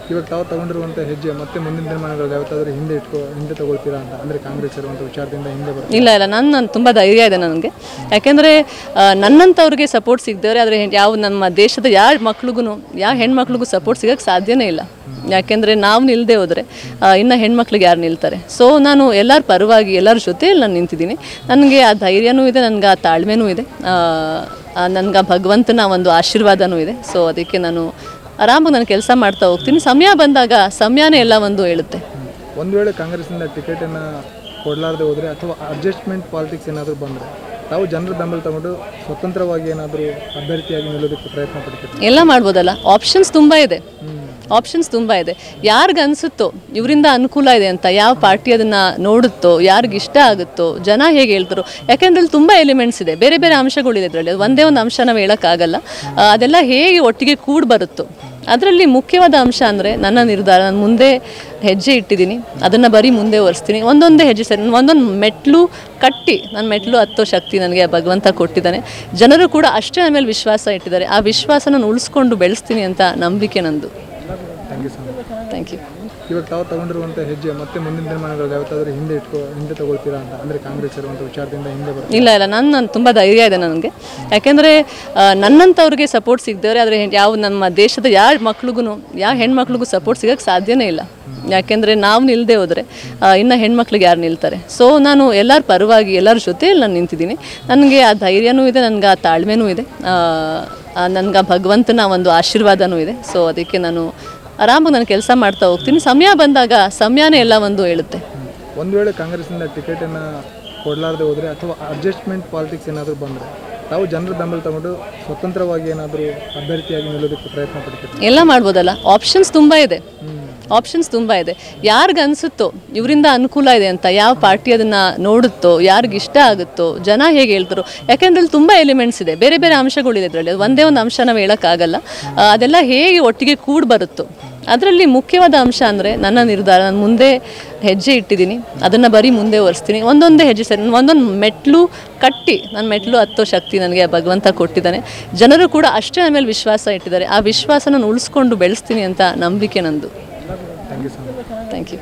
ಇವಾಗ ತಾವು ತಗೊಂಡಿರುವಂಥ ಹೆಜ್ಜೆ ಮತ್ತೆ ಮುಂದಿನ ದಿನಮಾನಗಳಲ್ಲಿ ಯಾವತ್ತಾದರೂ ಹಿಂದೆ ತಗೊಳ್ತೀರಾ ಅಂತ ಅಂದರೆ ಕಾಂಗ್ರೆಸ್ ಇರುವಂಥ ವಿಚಾರದಿಂದ ಹಿಂದೆ ಬರ್ತೀರಾ? ಇಲ್ಲ ಇಲ್ಲ, ನಾನು ತುಂಬ ಧೈರ್ಯ ಇದೆ ನನಗೆ. ಯಾಕೆಂದರೆ ನನ್ನಂಥವ್ರಿಗೆ ಸಪೋರ್ಟ್ ಸಿಗ್ದವ್ರೆ, ಆದರೆ ಯಾವ ನಮ್ಮ ದೇಶದ ಯಾವ ಮಕ್ಳಿಗೂ ಯಾವ ಹೆಣ್ಮಕ್ಳಿಗೂ ಸಪೋರ್ಟ್ ಸಿಗೋಕ್ಕೆ ಸಾಧ್ಯನೇ ಇಲ್ಲ. ಯಾಕೆಂದರೆ ನಾವು ನಿಲ್ಲದೆ ಹೋದರೆ ಇನ್ನು ಹೆಣ್ಮಕ್ಳಿಗೆ ಯಾರು ನಿಲ್ತಾರೆ? ಸೊ ನಾನು ಎಲ್ಲರ ಪರವಾಗಿ ಎಲ್ಲರ ಜೊತೆಯಲ್ಲಿ ನಾನು ನಿಂತಿದ್ದೀನಿ. ನನಗೆ ಆ ಧೈರ್ಯನೂ ಇದೆ, ನನಗೆ ಆ ತಾಳ್ಮೆನೂ ಇದೆ, ನನಗೆ ಭಗವಂತನ ಒಂದು ಆಶೀರ್ವಾದನೂ ಇದೆ. ಸೊ ಅದಕ್ಕೆ ನಾನು ಆರಾಮಾಗಿ ನಾನು ಕೆಲಸ ಮಾಡ್ತಾ ಹೋಗ್ತೀನಿ. ಸಮಯ ಬಂದಾಗ ಸಮಯನೇ ಎಲ್ಲ ಒಂದು ಹೇಳುತ್ತೆ. ಒಂದು ವೇಳೆ ಕಾಂಗ್ರೆಸ್ಸಿಂದ ಟಿಕೆಟನ್ನು ಕೊಡಲಾರದೆ ಹೋದರೆ ಅಥವಾ ಅಡ್ಜಸ್ಟ್ಮೆಂಟ್ ಪಾಲಿಟಿಕ್ಸ್ ಏನಾದರೂ ಬಂದರೆ ತಾವು ಜನರ ಬೆಂಬಲ ತಗೊಂಡು ಸ್ವತಂತ್ರವಾಗಿ ಏನಾದರೂ ಅಭ್ಯರ್ಥಿಯಾಗಿ ನಿಲ್ಲೋದಕ್ಕೆ ಪ್ರಯತ್ನ ಪಡ್ತೀವಿ? ಎಲ್ಲ ಮಾಡ್ಬೋದಲ್ಲ, ಆಪ್ಷನ್ಸ್ ತುಂಬ ಇದೆ. ಯಾರಿಗೆ ಅನಿಸುತ್ತೋ ಇವರಿಂದ ಅನುಕೂಲ ಇದೆ ಅಂತ, ಯಾವ ಪಾರ್ಟಿ ಅದನ್ನು ನೋಡುತ್ತೋ, ಯಾರಿಗೆ ಇಷ್ಟ ಆಗುತ್ತೋ, ಜನ ಹೇಗೆ ಹೇಳ್ತಾರೋ. ಯಾಕೆಂದ್ರೆ ಅಲ್ಲಿ ತುಂಬ ಎಲಿಮೆಂಟ್ಸ್ ಇದೆ, ಬೇರೆ ಬೇರೆ ಅಂಶಗಳಿದೆ. ಅದರಲ್ಲಿ ಒಂದೇ ಒಂದು ಅಂಶ ನಾವು ಹೇಳೋಕ್ಕಾಗಲ್ಲ. ಅದೆಲ್ಲ ಹೇಗೆ ಒಟ್ಟಿಗೆ ಕೂಡಿ ಬರುತ್ತೋ ಅದರಲ್ಲಿ ಮುಖ್ಯವಾದ ಅಂಶ ಅಂದರೆ ನನ್ನ ನಿರ್ಧಾರ. ನಾನು ಮುಂದೆ ಹೆಜ್ಜೆ ಇಟ್ಟಿದ್ದೀನಿ, ಅದನ್ನು ಬರೀ ಮುಂದೆ ಒರೆಸ್ತೀನಿ. ಒಂದೊಂದೇ ಹೆಜ್ಜೆ ಸರಿ, ಒಂದೊಂದು ಮೆಟ್ಲು ಕಟ್ಟಿ ನನ್ನ ಮೆಟ್ಲು ಹತ್ತೋ ಶಕ್ತಿ ನನಗೆ ಭಗವಂತ ಕೊಟ್ಟಿದ್ದಾನೆ. ಜನರು ಕೂಡ ಅಷ್ಟೇ ನನ್ನ ಮೇಲೆ ವಿಶ್ವಾಸ ಇಟ್ಟಿದ್ದಾರೆ. ಆ ವಿಶ್ವಾಸನ ಉಳಿಸ್ಕೊಂಡು ಬೆಳೆಸ್ತೀನಿ ಅಂತ ನಂಬಿಕೆ ನಂದು. Thank you. ಇವಾಗ ತಾವು ತಗೊಂಡಿರುವಂಥ ಹೆಜ್ಜೆ ಮತ್ತೆ ಮುಂದಿನ ದಿನಮಾನಗಳಲ್ಲಿ ಯಾವತ್ತಾದರೂ ಹಿಂದೆ ತಗೊಳ್ತೀರಾ ಅಂತ ಅಂದರೆ ಕಾಂಗ್ರೆಸ್ ಇರುವಂಥ ವಿಚಾರದಿಂದ ಹಿಂದೆ ಬರ್ತೀರಾ? ಇಲ್ಲ ಇಲ್ಲ, ನಾನು ತುಂಬ ಧೈರ್ಯ ಇದೆ ನನಗೆ. ಯಾಕೆಂದರೆ ನನ್ನಂಥವ್ರಿಗೆ ಸಪೋರ್ಟ್ ಸಿಗ್ದವ್ರೆ, ಆದರೆ ಯಾವ ನಮ್ಮ ದೇಶದ ಯಾವ ಮಕ್ಳಿಗೂ ಯಾವ ಹೆಣ್ಮಕ್ಳಿಗೂ ಸಪೋರ್ಟ್ ಸಿಗೋಕ್ಕೆ ಸಾಧ್ಯನೇ ಇಲ್ಲ. ಯಾಕೆಂದರೆ ನಾವು ನಿಲ್ಲದೆ ಹೋದರೆ ಇನ್ನು ಹೆಣ್ಮಕ್ಳಿಗೆ ಯಾರು ನಿಲ್ತಾರೆ? ಸೊ ನಾನು ಎಲ್ಲರ ಪರವಾಗಿ ಎಲ್ಲರ ಜೊತೆಯಲ್ಲಿ ನಾನು ನಿಂತಿದ್ದೀನಿ. ನನಗೆ ಆ ಧೈರ್ಯನೂ ಇದೆ, ನನಗೆ ಆ ತಾಳ್ಮೆನೂ ಇದೆ, ನನಗೆ ಭಗವಂತನ ಒಂದು ಆಶೀರ್ವಾದನೂ ಇದೆ. ಸೊ ಅದಕ್ಕೆ ನಾನು ಆರಾಮಾಗಿ ನಾನು ಕೆಲಸ ಮಾಡ್ತಾ ಹೋಗ್ತೀನಿ. ಸಮಯ ಬಂದಾಗ ಸಮಯನೇ ಎಲ್ಲ ಒಂದು ಹೇಳುತ್ತೆ. ಒಂದು ವೇಳೆ ಕಾಂಗ್ರೆಸ್ಸಿಂದ ಟಿಕೆಟನ್ನು ಕೊಡಲಾರದೆ ಹೋದರೆ ಅಥವಾ ಅಡ್ಜಸ್ಟ್ಮೆಂಟ್ ಪಾಲಿಟಿಕ್ಸ್ ಏನಾದರೂ ಬಂದರೆ ತಾವು ಜನರ ಬೆಂಬಲ ತಗೊಂಡು ಸ್ವತಂತ್ರವಾಗಿ ಏನಾದರೂ ಅಭ್ಯರ್ಥಿಯಾಗಿ ನಿಲ್ಲೋದಕ್ಕೆ ಪ್ರಯತ್ನ ಪಡ್ತೀವಿ? ಎಲ್ಲ ಮಾಡ್ಬೋದಲ್ಲ, ಆಪ್ಷನ್ಸ್ ತುಂಬ ಇದೆ. ಯಾರಿಗೆ ಅನಿಸುತ್ತೋ ಇವರಿಂದ ಅನುಕೂಲ ಇದೆ ಅಂತ, ಯಾವ ಪಾರ್ಟಿ ಅದನ್ನು ನೋಡುತ್ತೋ, ಯಾರಿಗೆ ಇಷ್ಟ ಆಗುತ್ತೋ, ಜನ ಹೇಗೆ ಹೇಳ್ತಾರೋ. ಯಾಕೆಂದ್ರೆ ಅಲ್ಲಿ ತುಂಬ ಎಲಿಮೆಂಟ್ಸ್ ಇದೆ, ಬೇರೆ ಬೇರೆ ಅಂಶಗಳಿದೆ. ಅದರಲ್ಲಿ ಒಂದೇ ಒಂದು ಅಂಶ ನಾವು ಹೇಳೋಕ್ಕಾಗಲ್ಲ. ಅದೆಲ್ಲ ಹೇಗೆ ಒಟ್ಟಿಗೆ ಕೂಡಿ ಬರುತ್ತೋ ಅದರಲ್ಲಿ ಮುಖ್ಯವಾದ ಅಂಶ ಅಂದರೆ ನನ್ನ ನಿರ್ಧಾರ. ನಾನು ಮುಂದೆ ಹೆಜ್ಜೆ ಇಟ್ಟಿದ್ದೀನಿ, ಅದನ್ನು ಬರೀ ಮುಂದೆ ಒರೆಸ್ತೀನಿ. ಒಂದೊಂದೇ ಹೆಜ್ಜೆ ಸರಿ, ಒಂದೊಂದು ಮೆಟ್ಲು ಕಟ್ಟಿ ನನ್ನ ಮೆಟ್ಲು ಹತ್ತೋ ಶಕ್ತಿ ನನಗೆ ಭಗವಂತ ಕೊಟ್ಟಿದ್ದಾನೆ. ಜನರು ಕೂಡ ಅಷ್ಟೇ ನನ್ನ ಮೇಲೆ ವಿಶ್ವಾಸ ಇಟ್ಟಿದ್ದಾರೆ. ಆ ವಿಶ್ವಾಸನ ಉಳಿಸ್ಕೊಂಡು ಬೆಳೆಸ್ತೀನಿ ಅಂತ ನಂಬಿಕೆ ನಂದು. Thank you. Thank you.